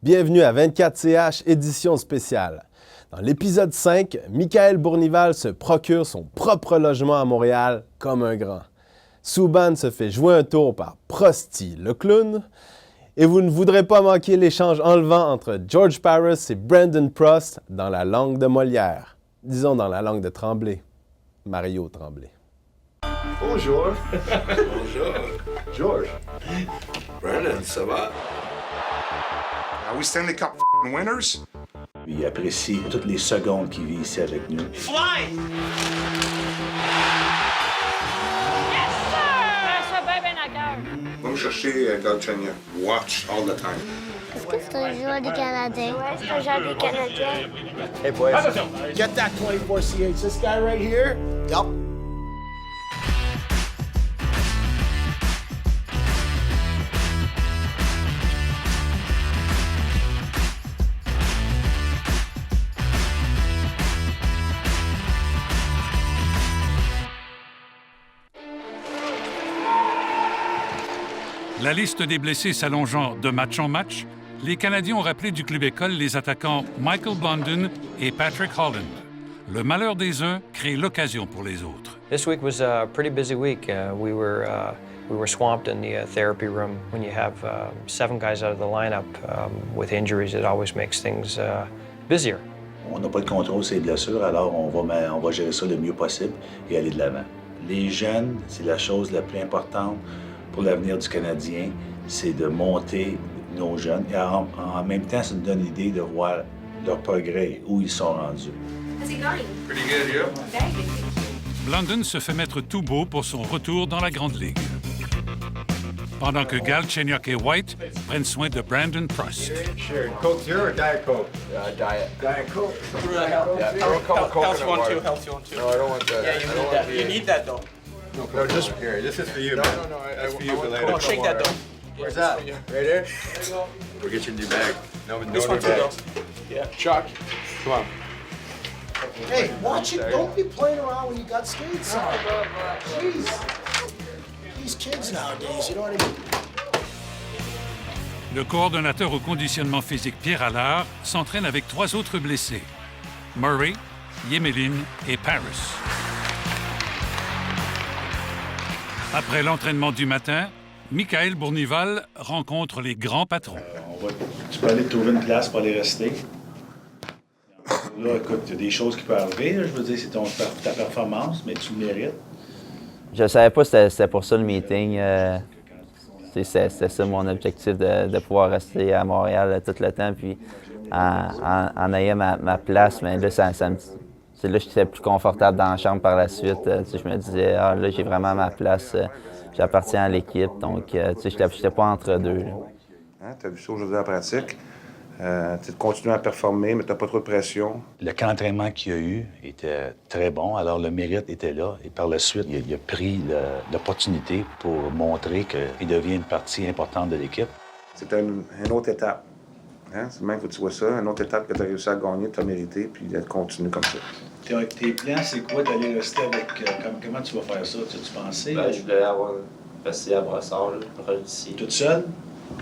Bienvenue à 24CH édition spéciale. Dans l'épisode 5, Michael Bournival se procure son propre logement à Montréal comme un grand. Subban se fait jouer un tour par Prosty le clown. Et vous ne voudrez pas manquer l'échange enlevant entre George Paris et Brandon Prost dans la langue de Molière. Disons dans la langue de Tremblay. Mario Tremblay. Bonjour. Bonjour. George. Brandon, ça va? Are we Stanley Cup winners? Il apprécie toutes les secondes qu'il vit ici avec nous. Fly! Yes, sir! Ça va bien à cœur. Va me chercher Galchenyuk. Watch all the time. Est-ce que c'est un joueur des Canadiens? Ouais, c'est un genre des Canadiens. Hey, boys. Get that 24CH. This guy right here? Yup. La liste des blessés s'allongeant de match en match, les Canadiens ont rappelé du club école les attaquants Michael Blondin et Patrick Holland. Le malheur des uns crée l'occasion pour les autres. This week was a pretty busy week. We were swamped in the therapy room. When you have 7 guys out of the lineup with injuries, it always makes things busier. On n'a pas de contrôle sur les blessures, alors on va gérer ça le mieux possible et aller de l'avant. Les jeunes, c'est la chose la plus importante pour l'avenir du Canadien, c'est de monter nos jeunes et en même temps, ça nous donne l'idée de voir leur progrès, où ils sont rendus. Pretty good, yeah? Blondin se fait mettre tout beau pour son retour dans la Grande Ligue. Pendant que Galchenyuk et White prennent soin de Brandon Prost. Sure. Coke Zero or Diet Coke? Diet. Diet Coke? Healthy one too, healthy one too. No, I don't want that. Yeah, you need that. You need that though. No, just here. This is for you, man. No, That's for you for later. Come on, shake that though. Where's that? Right there? We'll get you a new bag. No, This one too though. Yeah. Chuck, come on. Hey, watch it. Don't be playing around when you got skates on. Jeez. These kids nowadays, you know what I mean? Le coordonnateur au conditionnement physique Pierre Allard s'entraîne avec 3 autres blessés, Murray, Yemelin et Paris. Après l'entraînement du matin, Michael Bournival rencontre les grands patrons. Tu peux aller trouver une place pour aller rester. Là, écoute, il y a des choses qui peuvent arriver. Là, je veux dire, c'est ta performance, mais tu le mérites. Je savais pas que c'était pour ça le meeting. C'était ça mon objectif, de pouvoir rester à Montréal tout le temps, puis en ayant ma place. Mais là, c'est là que j'étais plus confortable dans la chambre par la suite. Je me disais, là, j'ai vraiment ma place, j'appartiens à l'équipe. Donc, je n'étais pas entre deux. Hein, tu as vu ça aujourd'hui à la pratique. Tu continues à performer, mais tu n'as pas trop de pression. Le camp d'entraînement qu'il y a eu était très bon, alors le mérite était là. Et par la suite, il a pris l'opportunité pour montrer qu'il devient une partie importante de l'équipe. C'est une autre étape. Hein? C'est même que tu vois ça, une autre étape que tu as réussi à gagner, tu as mérité, puis de continuer comme ça. Tes plans, c'est quoi d'aller rester avec... comment tu vas faire ça? Tu pensais? Je voulais avoir passé à Brossard, proche d'ici. Toute seule?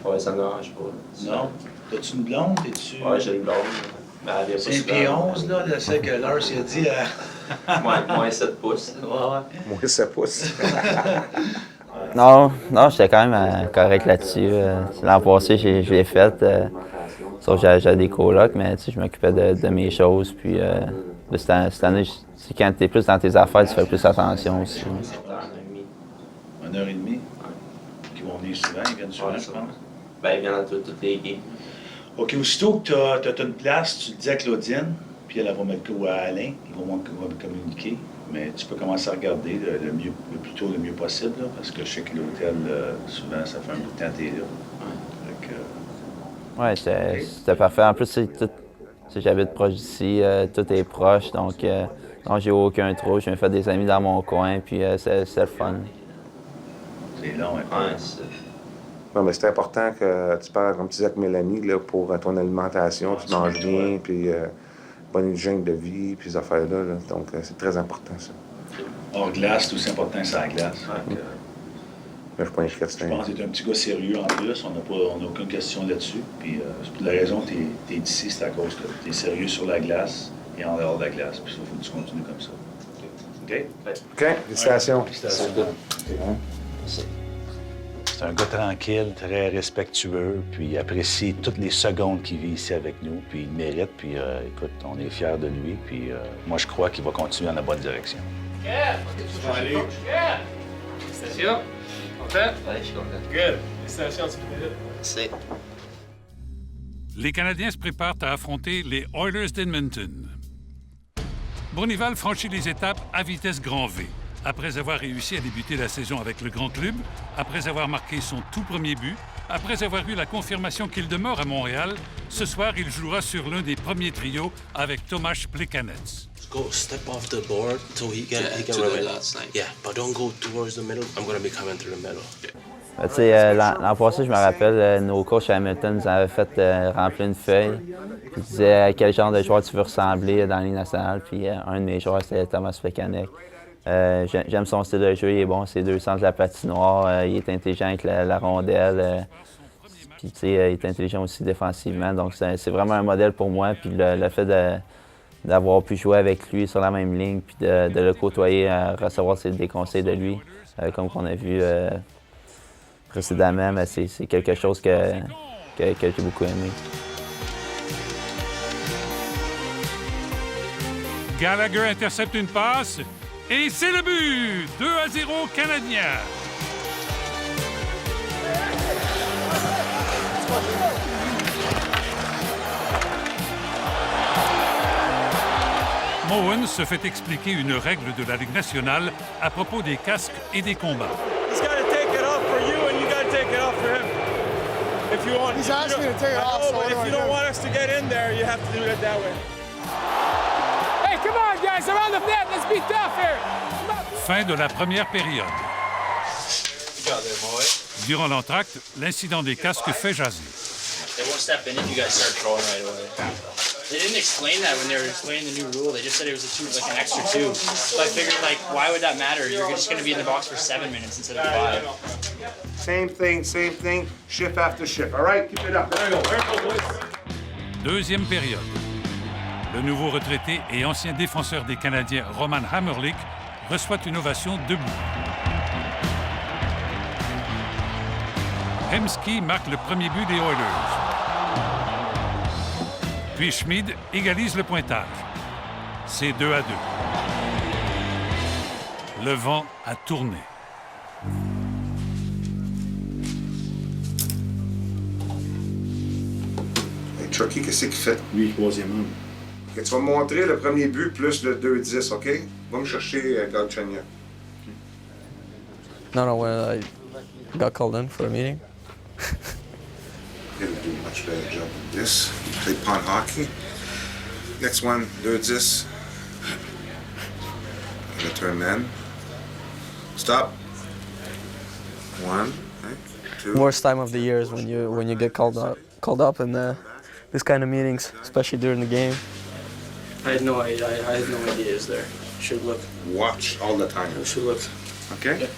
Ouais, ça ne me dérange pas. Non? T'as-tu une blonde? Ouais, j'ai une blonde. Mais elle vient pas c'est un P11, là, celle que Lars a dit. Moins 7 pouces. Ouais. Moins 7 pouces. Non, j'étais quand même correct là-dessus. L'an passé, je l'ai fait. Sauf que j'avais des colocs, mais je m'occupais de mes choses. Puis cette année, quand tu es plus dans tes affaires, tu fais plus attention aussi. 1h30? Ils vont venir souvent, ils viennent souvent, je pense. Ben, ils viennent dans toutes les games. OK, aussitôt que tu as une place, tu le dis à Claudine, puis elle va mettre ou à Alain, ils vont communiquer. Mais tu peux commencer à regarder le plus tôt, le mieux possible, là, parce que je sais que l'hôtel, souvent, ça fait un bout de temps que tu es là. Oui, c'était parfait. En plus, j'habite proche d'ici, tout est proche, donc j'ai aucun trou. Je me fais des amis dans mon coin, puis c'est le fun. C'est long, hein? Ouais, Non, mais c'est important que tu parles, comme tu disais avec Mélanie, là, pour ton alimentation, tu manges bien, puis bonne hygiène de vie, puis ces affaires-là. Là. Donc, c'est très important, ça. Hors glace, c'est aussi important que ça la glace. Je suis pas inquiet. Je pense que tu es un petit gars sérieux en plus. On n'a aucune question là-dessus. Puis pour la raison que tu es ici, c'est à cause que tu es sérieux sur la glace et en dehors de la glace. Puis ça, il faut que tu continues comme ça. OK? OK, félicitations. C'est un gars tranquille, très respectueux, puis il apprécie toutes les secondes qu'il vit ici avec nous, puis il mérite, puis écoute, on est fiers de lui, puis moi je crois qu'il va continuer dans la bonne direction. Allez. Félicitations. Content? Oui, je suis content. Good. Félicitations, tu mérites. C'est. Les Canadiens se préparent à affronter les Oilers d'Edmonton. Bournival franchit les étapes à vitesse grand V. Après avoir réussi à débuter la saison avec le grand club, après avoir marqué son tout premier but, après avoir eu la confirmation qu'il demeure à Montréal, ce soir, il jouera sur l'un des premiers trios avec Tomáš Plekanec. Go step off the board so he can run it. Yeah, but don't go towards the middle. I'm gonna be coming through the middle. Tu sais, l'an passé, je me rappelle, nos coachs à Hamilton nous avaient fait remplir une feuille. Puis ils disaient à quel genre de joueur tu veux ressembler dans la Ligue nationale. Puis un de mes joueurs, c'était Tomáš Plekanec. J'aime son style de jeu, il est bon, ses deux sens de la patinoire, il est intelligent avec la rondelle. Puis tu sais, il est intelligent aussi défensivement. Donc c'est vraiment un modèle pour moi. Puis le fait d'avoir pu jouer avec lui sur la même ligne, puis de le côtoyer, recevoir des conseils de lui, comme qu'on a vu précédemment, c'est quelque chose que j'ai beaucoup aimé. Gallagher intercepte une passe et c'est le but! 2-0 Canadiens. Moen se fait expliquer une règle de la Ligue nationale à propos des casques et des combats. He's got to take it off for you, and you got to take it off for him. If you want, He's asking me to take it off, so but if you don't want us to get in there, you have to do it that way. Hey, come on, guys, around the net. Let's be tough here. Fin de la première période. Durant l'entracte, l'incident des casques fait jaser. They won't step in if you guys start throwing right away. They didn't explain that when they were explaining the new rule. They just said it was an extra 2. So I figured, why would that matter? You're just going to be in the box for 7 minutes instead of 5. Same thing, shift after shift. All right, keep it up. There you go, boys. Deuxième période. Le nouveau retraité et ancien défenseur des Canadiens, Roman Hamrlik, reçoit une ovation debout. Hemsky marque le premier but des Oilers. Puis Schmid égalise le pointage. C'est 2-2. Le vent a tourné. Hey, Chucky, qu'est-ce qu'il fait? Lui, troisième homme. Okay, tu vas me montrer le premier but plus le 2-10, OK? Va me chercher Galchenyuk. No, when I got called in for a meeting. He'll do a much better job than this. He played pond hockey. Next one, 2-10. Return man. Stop. 1, 2. Worst time of the year is when you get called up in this kind of meetings, especially during the game. I had no idea. I had no idea it was there. Should look. Watch all the time. Should look. Okay? Yeah.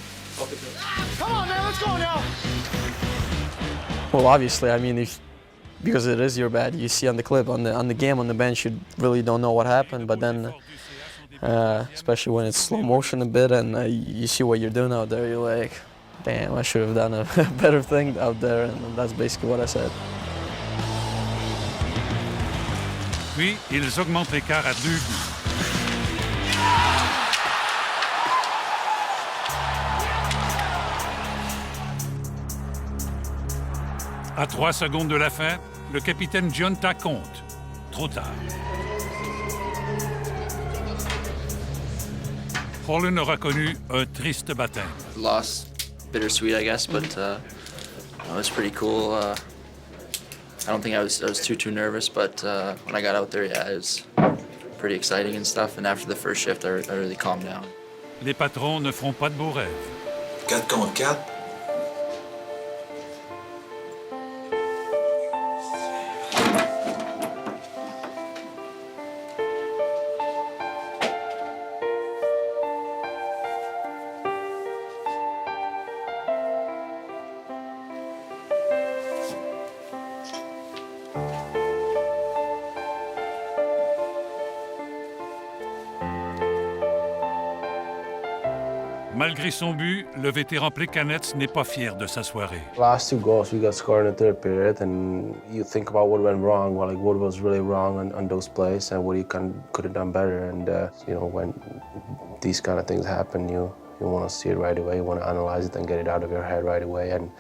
Come on, man, let's go now. Well, obviously, I mean, because it is your bad, you see on the clip, on the game, on the bench, you really don't know what happened. But then, especially when it's slow motion a bit and you see what you're doing out there, you're like, damn, I should have done a better thing out there, and that's basically what I said. Puis, ils augmentent l'écart à 2 buts. À 3 secondes de la fin, le capitaine Gionta compte. Trop tard. Holland aura connu un triste baptême. Loss, bittersweet, I guess, but it was pretty cool. I don't think I was too nervous, but when I got out there, yeah, it was pretty exciting and stuff. And after the first shift, I really calmed down. Les patrons ne feront pas de beaux rêves. 4 contre 4. Malgré son but, le vétéran Plekanec n'est pas fier de sa soirée. Last 2 goals we got scored in the third period, and you think about what went wrong, like what was really wrong on those plays, and what he could have done better. And you know, when these kind of things happen, you want to see it right away, you want to analyze it and get it out of your head right away, and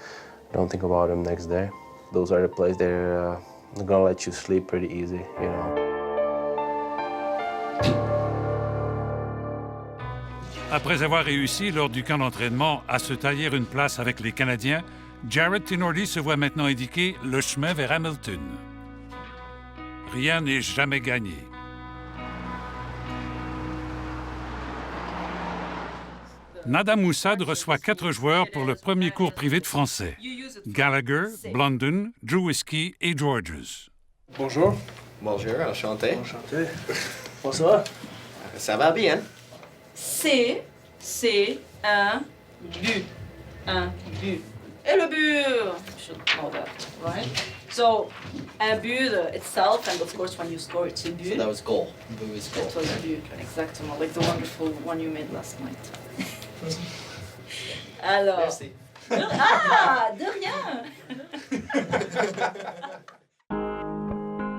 don't think about them next day. Those are the plays they're gonna let you sleep pretty easy, you know. Après avoir réussi lors du camp d'entraînement à se tailler une place avec les Canadiens, Jarred Tinordi se voit maintenant indiquer le chemin vers Hamilton. Rien n'est jamais gagné. Nada Moussad reçoit 4 joueurs pour le premier cours privé de français. Gallagher, Blunden, Drewiski et Georges. Bonjour. Bonjour, enchanté. Enchanté. Comment ça va? Ça va bien. C'est un but. Un but. Et le but, you should know that, right? So, un but itself, and of course when you score, it's a but. So that was goal. But it was goal. It was a but, exactement, like the wonderful one you made last night. Alors. Merci. De rien.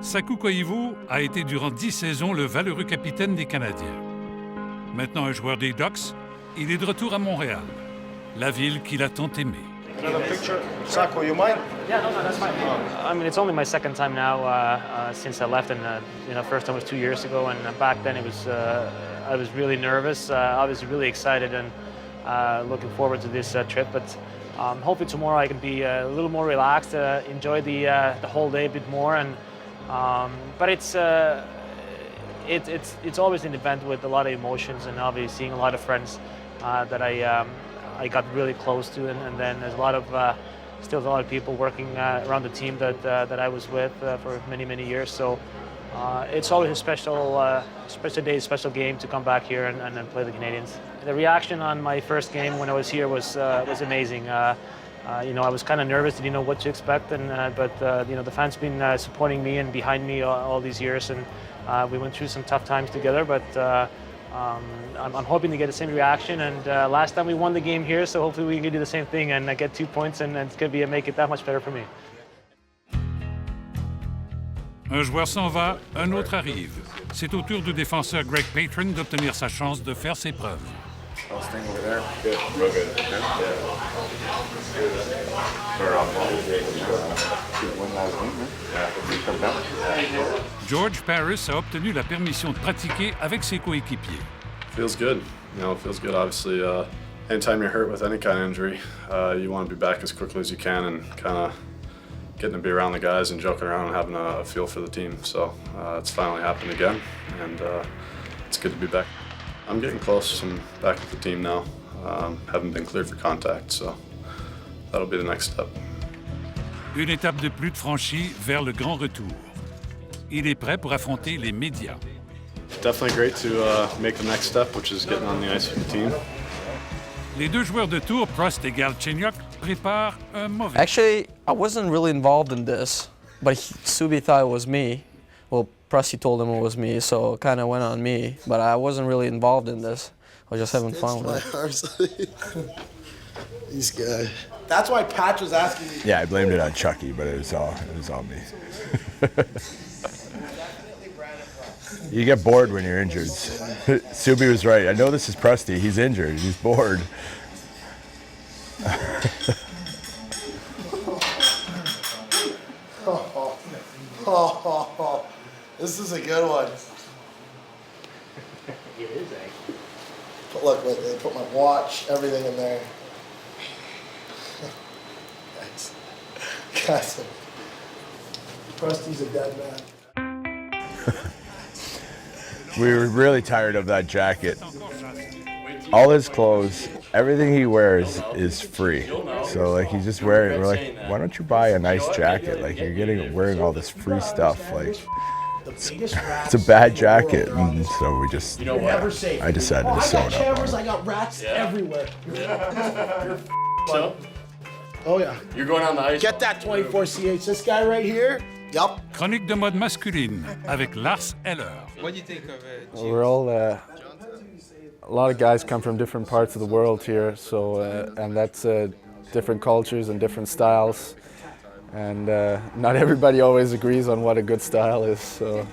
Saku Koivu a été durant 10 saisons le valeureux capitaine des Canadiens. Maintenant un joueur des Ducks, il est de retour à Montréal, la ville qu'il a tant aimée. Another picture. Saku, you mind? Yeah, no, that's fine. I mean, it's only my second time now since I left, and first time was 2 years ago, and back then it was I was really nervous. I was really excited and looking forward to this trip, but hopefully tomorrow I can be a little more relaxed, enjoy the whole day a bit more, and but it's always an event with a lot of emotions, and obviously seeing a lot of friends that I got really close to, and then there's still a lot of people working around the team that I was with for many years. So it's always a special day, special game to come back here and play the Canadians. The reaction on my first game when I was here was amazing. I was kind of nervous, didn't know what to expect, but the fans been supporting me and behind me all these years, and we went through some tough times together, but I'm hoping to get the same reaction, and last time we won the game here, so hopefully we can do the same thing and get 2 points, and it's going to make it that much better for me. Un joueur s'en va, un autre arrive. C'est au tour du défenseur Greg Patron d'obtenir sa chance de faire ses preuves. How's thing over there? Good. Real good. George Paris a obtenu la permission de pratiquer avec ses coéquipiers. Feels good. It feels good. Obviously, anytime you're hurt with any kind of injury, you want to be back as quickly as you can and kind of getting to be around the guys and joking around and having a feel for the team. So it's finally happened again, and it's good to be back. I'm getting close. I'm back with the team now. Haven't been cleared for contact, so that'll be the next step. Une étape de plus de franchie vers le grand retour. Il est prêt pour affronter les médias. Definitely great to make the next step, which is getting on the ice with the team. Les deux joueurs de tour, Prost et Galchenyuk, préparent un mauvais. Actually, I wasn't really involved in this, but Subi thought it was me. Well, Prusty told him it was me, so it kind of went on me. But I wasn't really involved in this. I was just having fun with it. These guys. That's why Patch was asking me. Yeah, I blamed it on Chucky, but it was all me. You get bored when you're injured. Subi was right. I know this is Prusty. He's injured. He's bored. This is a good one. It is, Look, they put my watch, everything in there. Thanks. Guys, Prusty's a dead man. We were really tired of that jacket. All his clothes, everything he wears is free. So like he's just wearing, we're like, why don't you buy a nice jacket? Like you're wearing all this free stuff. Like it's a bad jacket. And so we just, I decided to sew it up. I got rats everywhere. Oh yeah. You're going on the ice. Get that 24CH. This guy right here, Yep. Chronique de mode masculine avec Lars Eller. What do you think of it? We're all a lot of guys come from different parts of the world here, so and that's different cultures and different styles, and not everybody always agrees on what a good style is. So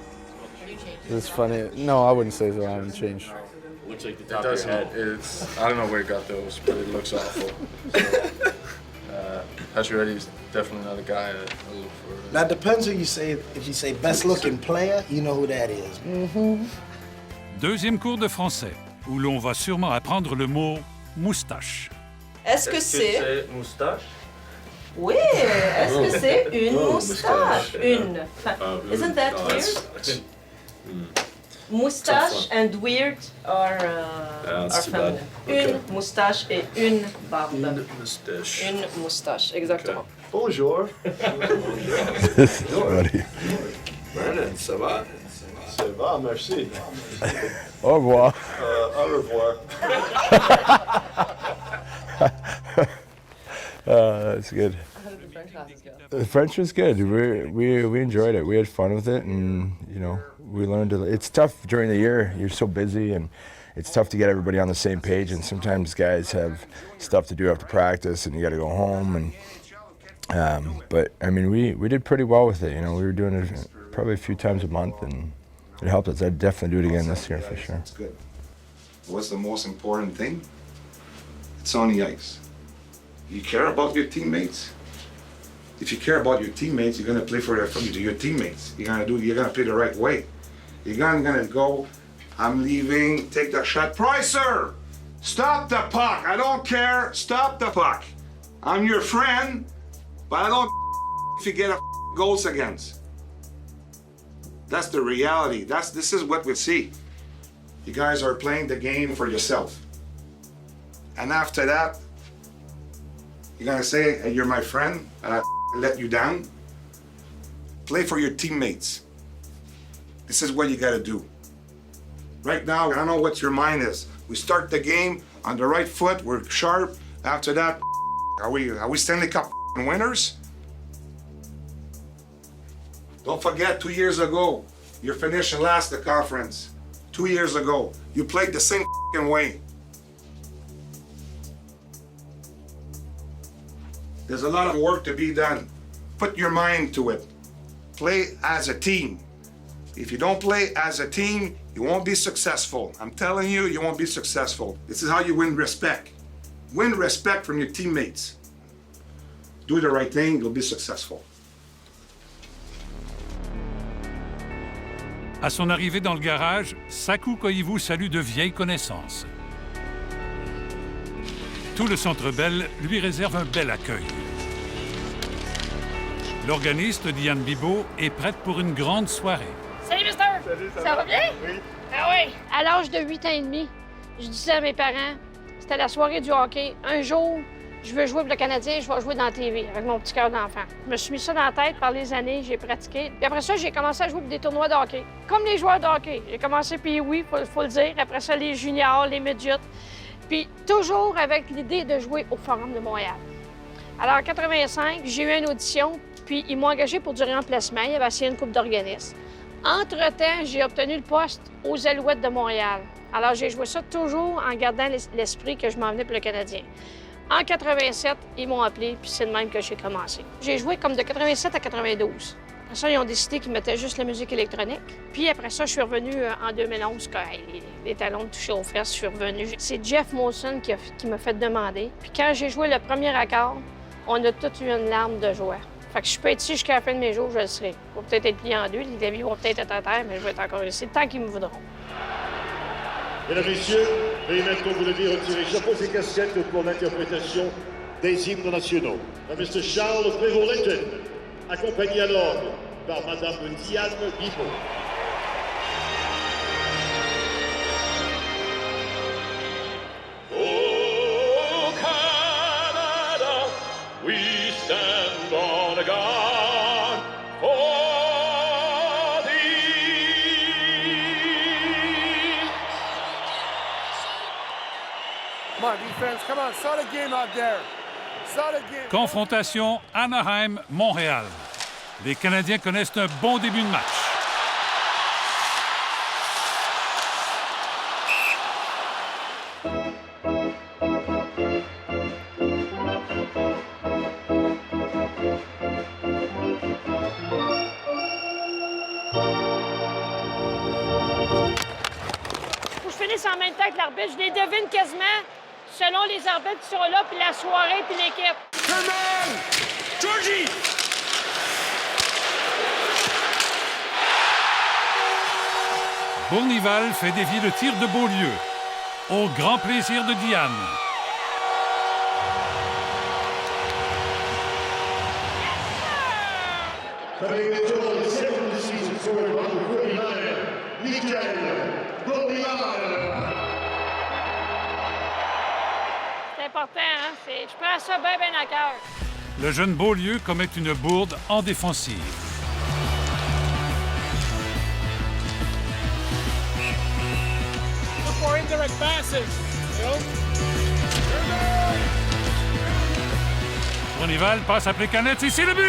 it's funny. No, I wouldn't say so. I haven't changed. Looks like the top of your head. I don't know where you got those, but it looks awful. Pacioretty's definitely not a guy I look for. Now it depends who you say. If you say best looking player, you know who that is. Mm-hmm. Deuxième cours de français, où l'on va sûrement apprendre le mot moustache. Est-ce que c'est moustache? Oui, est-ce que c'est une moustache? Une. Isn't that weird? Moustache and weird are feminine. Une moustache et une barbe. Une moustache. Une moustache, exactement. Bonjour. Brandon, ça va? Ça va, merci. Au revoir. Au revoir. That's good. The French was good. We enjoyed it. We had fun with it, and we learned. It's tough during the year. You're so busy, and it's tough to get everybody on the same page. And sometimes guys have stuff to do after practice, and you got to go home. And but I mean, we did pretty well with it. We were doing it probably a few times a month, and it helped us. I'd definitely do it again this year for sure. It's good. What's the most important thing? It's on the ice. You care about your teammates. If you care about your teammates, you're gonna play for your teammates. You're gonna play the right way. You're gonna go, I'm leaving, take the shot. Pricer! Stop the puck! I don't care, stop the puck. I'm your friend, but I don't if you get a goals against. That's the reality. This is what we see. You guys are playing the game for yourself. And after that, you're gonna say, hey, you're my friend, and I let you down. Play for your teammates. This is what you gotta do. Right now, I don't know what your mind is. We start the game on the right foot, we're sharp. After that, are we Stanley Cup winners? Don't forget, 2 years ago, you finished last the conference. 2 years ago, you played the same way. There's a lot of work to be done. Put your mind to it. Play as a team. If you don't play as a team, you won't be successful. I'm telling you, you won't be successful. This is how you win respect. Win respect from your teammates. Do the right thing, you'll be successful. À son arrivée dans le garage, Saku Koivu salue de vieilles connaissances. Tout le Centre Bell lui réserve un bel accueil. L'organiste, Diane Bibeau, est prête pour une grande soirée. Salut, mister! Salut, ça va bien? Oui. Ah oui! À l'âge de 8 ans et demi, je disais à mes parents, c'était la soirée du hockey. Un jour, je veux jouer pour le Canadien, je vais jouer dans la TV avec mon petit cœur d'enfant. Je me suis mis ça dans la tête par les années, j'ai pratiqué. Puis après ça, j'ai commencé à jouer pour des tournois de hockey. Comme les joueurs de hockey. J'ai commencé puis oui, faut le dire. Après ça, les juniors, les midgets. Puis toujours avec l'idée de jouer au Forum de Montréal. Alors en 85, j'ai eu une audition, puis ils m'ont engagé pour du remplacement. Il y avait essayé une coupe d'organismes. Entre-temps, j'ai obtenu le poste aux Alouettes de Montréal. Alors j'ai joué ça toujours en gardant l'esprit que je m'en venais pour le Canadien. En 87, ils m'ont appelé, puis c'est de même que j'ai commencé. J'ai joué comme de 87 à 92. Après ça, ils ont décidé qu'ils mettaient juste la musique électronique. Puis après ça, je suis revenu en 2011, quand les talons de toucher aux fesses, je suis revenu. C'est Jeff Molson qui m'a fait demander. Puis quand j'ai joué le premier accord, on a tous eu une larme de joie. Fait que je peux être ici jusqu'à la fin de mes jours, je le serai. Je vais peut-être être plié en deux, les claviers vont peut-être être à terre, mais je vais être encore ici, tant qu'ils me voudront. Mesdames, Messieurs, veuillez maintenant, vous devez retirer chapeaux et casquettes pour l'interprétation des hymnes nationaux. Mr. Charles Prévost-Letton, accompagné alors par Madame Diane Bibeau. Oh, Canada, we stand on a guard for thee. Come on, defense. Come on, start a game out there. Start a game. Confrontation Anaheim-Montréal. Les Canadiens connaissent un bon début de match. Faut que je finisse en même temps que l'arbitre. Je les devine quasiment selon les arbitres qui sont là, puis la soirée, puis l'équipe. Georgie! Bournival fait dévier le tir de Beaulieu, au grand plaisir de Diane. Coming into the second season for Michael Bournival. C'est important, hein? Je prends ça bien, bien à cœur. Le jeune Beaulieu commet une bourde en défensive. Look for indirect passes, you know? Bournival passe après Canette et c'est le but!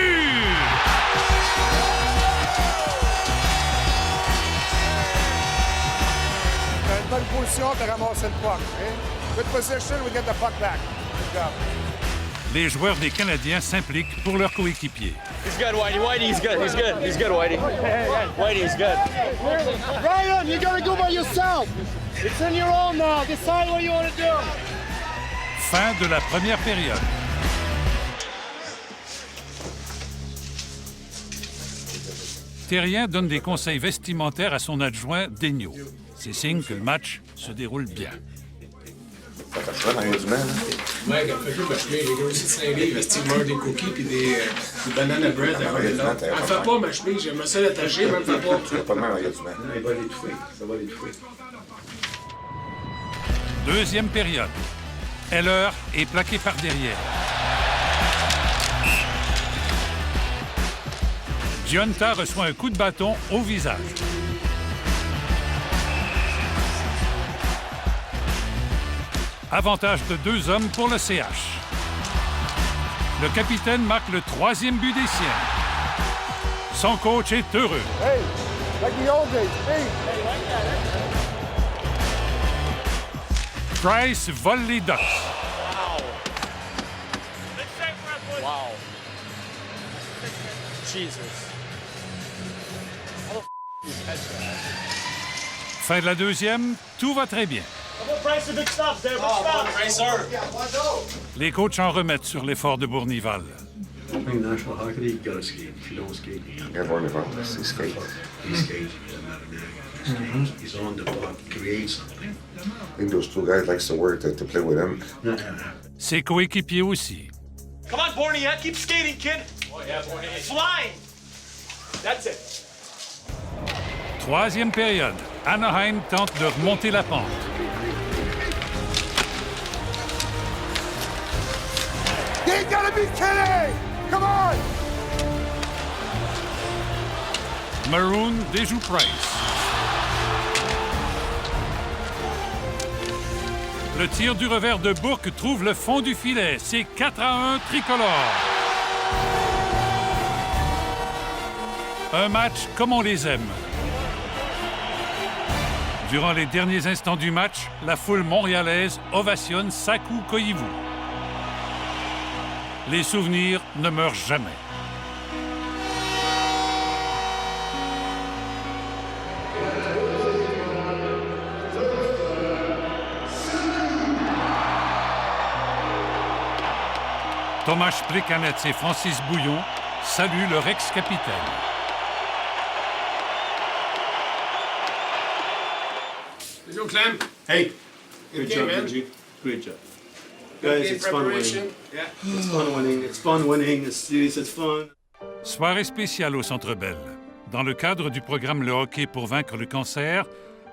T'as une bonne position, t'as ramassé le puck. Okay? Good position, we get the puck back. Good job. Les joueurs des Canadiens s'impliquent pour leurs coéquipiers. He's good, Whitey. Whitey, he's good. He's good. He's good, Whitey. Whitey, he's good. Ryan, you gotta go by yourself. It's in your own now. Decide what you want to do. Fin de la première période. Thérien donne des conseils vestimentaires à son adjoint Daigneault. C'est signe que le match se déroule bien. Ça fait ça, il y a du mal, hein? Ouais, quand fait parce que les gars aussi de Saint-Livre, ils mangent des cookies puis des banana bread à côté de l'autre. Elle fait pas ma chemise, j'aime ça l'attacher, mais elle fait pas. Tu vas pas de mal, il y a du mal. Il va l'étouffer, ça va l'étouffer. Deuxième période. Heller est plaqué par derrière. Gionta reçoit un coup de bâton au visage. Avantage de 2 hommes pour le CH. Le capitaine marque le 3e but des siens. Son coach est heureux. Hey, like the old days. Hey. Price vole les Ducks. Wow. Jesus. Fin de la deuxième, tout va très bien. Les coachs en remettent sur l'effort de Bournival. National Hockey League, you gotta skate. If you don't skate, you can't. Bournival, he skates. He skates, it doesn't matter now. He's on the block, creates something. I think those two guys likes to work to play with him. Ses coéquipiers aussi. Come on, Bornia, keep skating, kid. Oh, yeah, Bornia. Flying. That's it. Troisième période. Anaheim tente de remonter la pente. You gotta be kidding! Come on! Maroon déjoue Price. Le tir du revers de Bourque trouve le fond du filet. C'est 4-1 tricolore. Un match comme on les aime. Durant les derniers instants du match, la foule montréalaise ovationne Saku Koivu. Les souvenirs ne meurent jamais. Tomáš Plekanec et Francis Bouillon saluent leur ex-capitaine. Yo, Clem. Hey, good Okay, job, man. Benji. Great job. Good Guys, game it's fun winning. preparation. Yeah. It's fun winning. It's fun winning. It's serious. It's fun. Soirée spéciale au Centre Bell. Dans le cadre du programme Le hockey pour vaincre le cancer,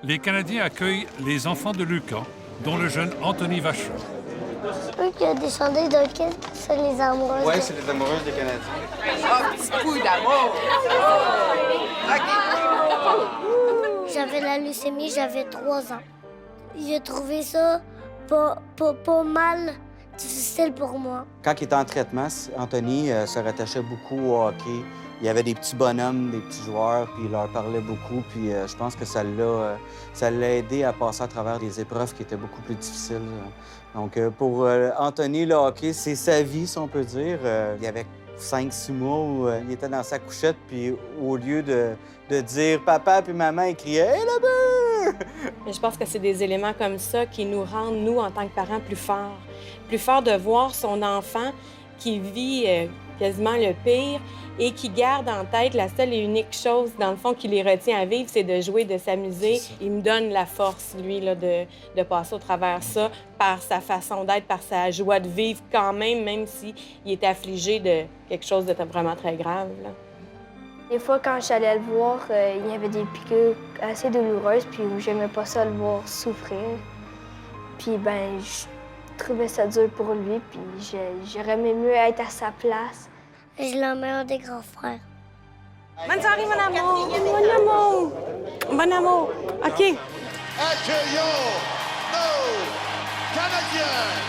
les Canadiens accueillent les enfants de Lucas, dont le jeune Anthony Vachon. Eux qui ont descendu d'un kid, c'est les amoureuses. Ouais, c'est les amoureuses des Canadiens. Oh, petit coup d'amour! J'avais la leucémie, j'avais 3 ans. J'ai trouvé ça pas mal difficile pour moi. Quand il était en traitement, Anthony se rattachait beaucoup au hockey. il y avait des petits bonhommes, des petits joueurs, puis il leur parlait beaucoup. Puis je pense que ça l'a aidé à passer à travers des épreuves qui étaient beaucoup plus difficiles. Donc pour Anthony, le hockey, c'est sa vie, si on peut dire. Il y avait 5-6 mois où il était dans sa couchette, puis au lieu de dire papa puis maman, il criait « Hey, le but! » Mais je pense que c'est des éléments comme ça qui nous rendent, nous, en tant que parents, plus forts. Plus forts de voir son enfant qui vit quasiment le pire et qui garde en tête la seule et unique chose, dans le fond, qui les retient à vivre, c'est de jouer, de s'amuser. Il me donne la force, lui, là, de passer au travers ça par sa façon d'être, par sa joie de vivre quand même s'il est affligé de quelque chose de vraiment très grave, là. Des fois, quand j'allais le voir, il y avait des piqûres assez douloureuses, puis j'aimais pas ça le voir souffrir. Puis, ben, je trouvais ça dur pour lui, puis j'aurais aimé mieux être à sa place. Je suis le meilleur des grands frères. Bonne soirée, mon amour! Bon amour! Bon amour! OK. Accueillons nos Canadiens!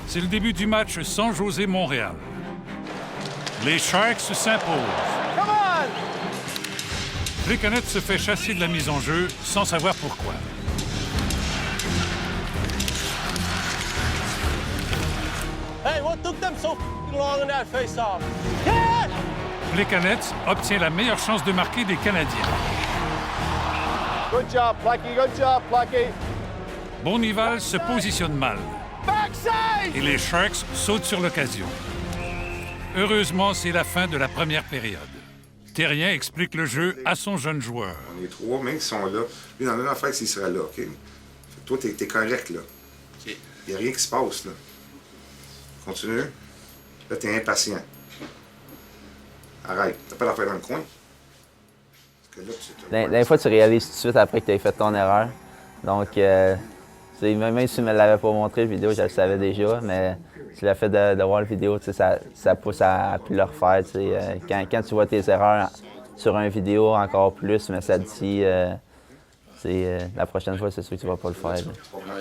C'est le début du match San José Montréal. Les Sharks s'imposent. Come on! Plekanec se fait chasser de la mise en jeu sans savoir pourquoi. Hey, what took them so long in that face-off? Plekanec obtient la meilleure chance de marquer des Canadiens. Good job, Plucky. Good job, Plucky. Bournival se positionne mal. Backside! Et les Sharks sautent sur l'occasion. Heureusement, c'est la fin de la première période. Terrien explique le jeu à son jeune joueur. On est 3 mecs qui sont là. Lui, dans une affaire, s'il serait là, OK? Fait que toi, t'es correct, là. Il n'y a rien qui se passe, là. Continue. Là, t'es impatient. Arrête. T'as pas d'affaire dans le coin. Parce que là, Des fois, tu réalises tout de suite après que tu as fait ton erreur. Donc, même si tu ne me l'avais pas montré, la vidéo, je le savais déjà, mais le fait de voir la vidéo, ça pousse à plus le refaire. Quand tu vois tes erreurs sur une vidéo, encore plus, mais ça te dit, la prochaine fois, c'est sûr que tu ne vas pas le faire.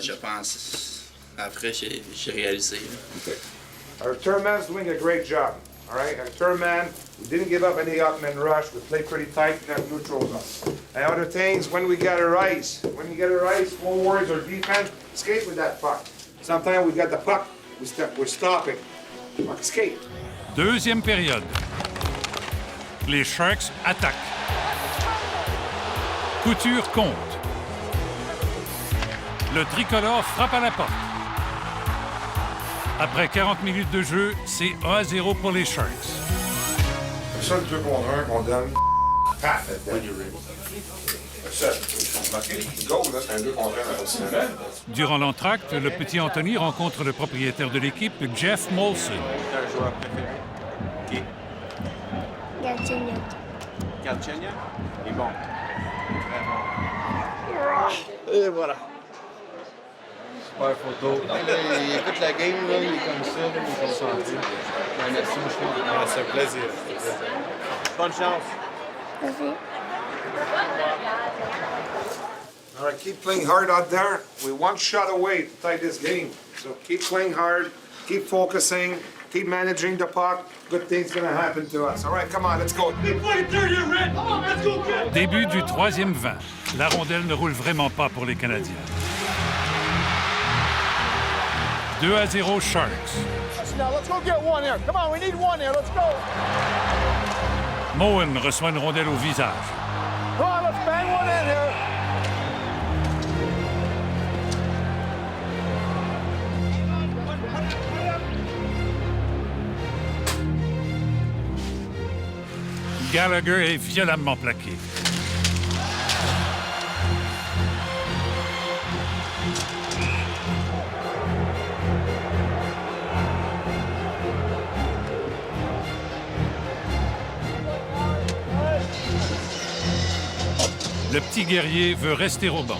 Je pense, après, j'ai réalisé. Okay. Our third man's doing a great job, all right? Our third man, we didn't give up any up-man rush. We played pretty tight and have neutral us. And other things, when you get our ice, one words or defense, skate with that puck. Sometimes we got the puck, we're stopping. Puck skate. Deuxième période. Les Sharks attaquent. Couture compte. Le tricolore frappe à la porte. Après 40 minutes de jeu, c'est 1-0 pour les Sharks. Le seul 2 contre 1 qu'on donne, paf, Durant l'entracte, le petit Anthony rencontre le propriétaire de l'équipe, Jeff Molson. Qui? Galchenyuk. Galchenyuk? Il est bon. Et voilà. Super photo. Il écoute la game, là, il est comme ça, il est concentré. Merci, monsieur. C'est un plaisir. Bonne chance. Merci. All right, keep playing hard out there. We're one shot away to tie this game. So keep playing hard, keep focusing, keep managing the puck. Good things gonna happen to us. All right, come on, let's go. Début du 3e 20. La rondelle ne roule vraiment pas pour les Canadiens. 2-0 Sharks. Now, let's go get one here. Come on, we need one here. Let's go. Moen reçoit une rondelle au visage. Come on, let's bang one in here. Gallagher est violemment plaqué. Le petit guerrier veut rester au banc.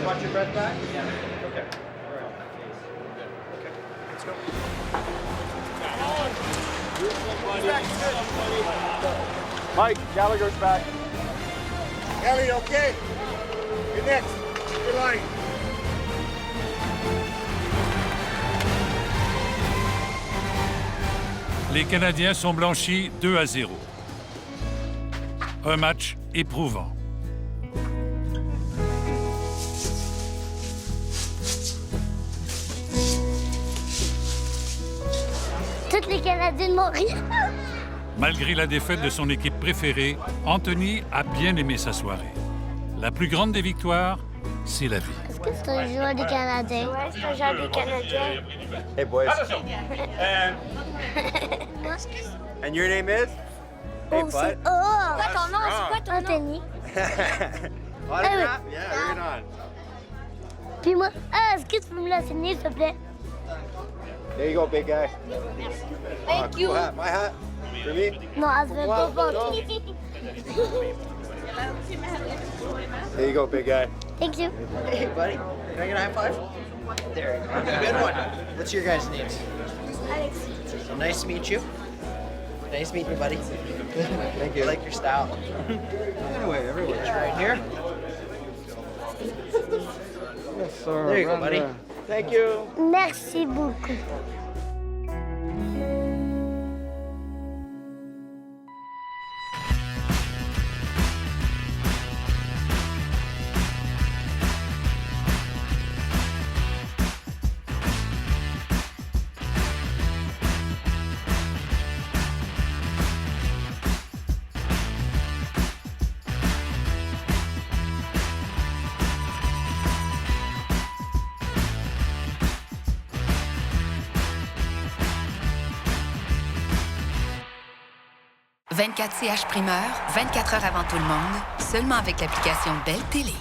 Watch your breath back? Okay. Let's go. Mike, Gallagher's back. Ellie, okay? You're next. Your line. Les Canadiens sont blanchis 2-0. Un match éprouvant. Tous les Canadiens de Montréal. Malgré la défaite de son équipe préférée, Anthony a bien aimé sa soirée. La plus grande des victoires, c'est la vie. Est-ce que c'est un joueur des Canadiens? Ouais, c'est un joueur des Canadiens. Hey, boys. And your name is? Hey, bud. C'est quoi ton nom? C'est quoi ton Anthony. Autograph? Yeah, bring it on. Puis moi, est-ce que tu peux me l'enseigner, s'il te plaît? There you go, big guy. Thank you. Cool hat. My hat. For me? Non, elle se fait pas fort. There you go, big guy. Thank you. Hey, buddy. Can I get a high five? There you go. Good one. What's your guys' names? Alex. So nice to meet you. Nice meeting you, buddy. Thank you. I like your style. Anyway, everywhere. Get you right here. Yes, sir. There you go, buddy. Thank you. Merci beaucoup. « 24 CH Primeur, 24 heures avant tout le monde, seulement avec l'application Belle Télé.